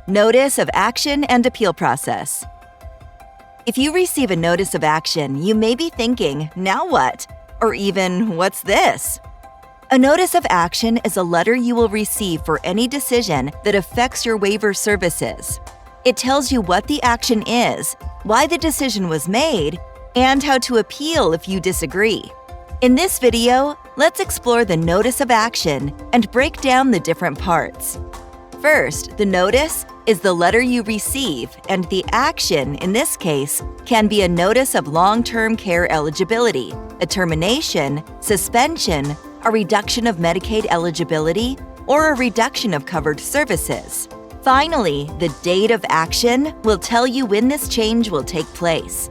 Notice of Action and Appeal Process. If you receive a notice of action, you may be thinking, now what? Or even, what's this? A notice of action is a letter you will receive for any decision that affects your waiver services. It tells you what the action is, why the decision was made, and how to appeal if you disagree. In this video, let's explore the notice of action and break down the different parts. First, the notice is the letter you receive, and the action, in this case, can be a notice of long-term care eligibility, a termination, suspension, a reduction of Medicaid eligibility, or a reduction of covered services. Finally, the date of action will tell you when this change will take place.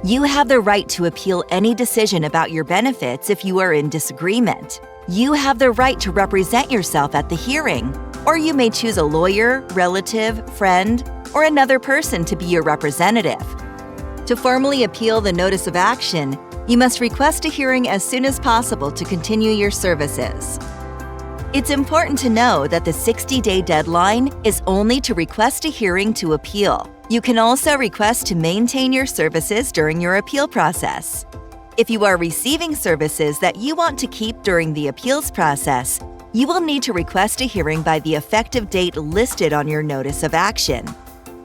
You have the right to appeal any decision about your benefits if you are in disagreement. You have the right to represent yourself at the hearing, or you may choose a lawyer, relative, friend, or another person to be your representative. To formally appeal the notice of action, you must request a hearing as soon as possible to continue your services. It's important to know that the 60-day deadline is only to request a hearing to appeal. You can also request to maintain your services during your appeal process. If you are receiving services that you want to keep during the appeals process, you will need to request a hearing by the effective date listed on your notice of action.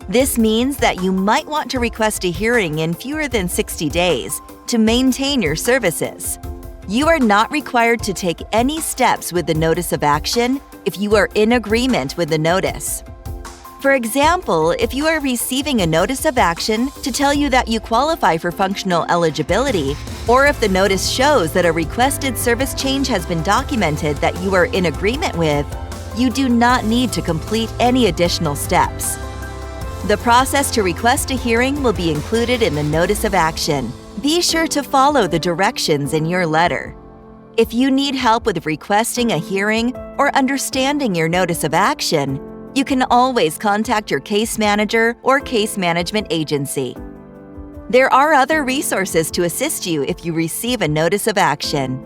This means that you might want to request a hearing in fewer than 60 days to maintain your services. You are not required to take any steps with the notice of action if you are in agreement with the notice. For example, if you are receiving a notice of action to tell you that you qualify for functional eligibility, or if the notice shows that a requested service change has been documented that you are in agreement with, you do not need to complete any additional steps. The process to request a hearing will be included in the notice of action. Be sure to follow the directions in your letter. If you need help with requesting a hearing or understanding your notice of action, you can always contact your case manager or case management agency. There are other resources to assist you if you receive a notice of action.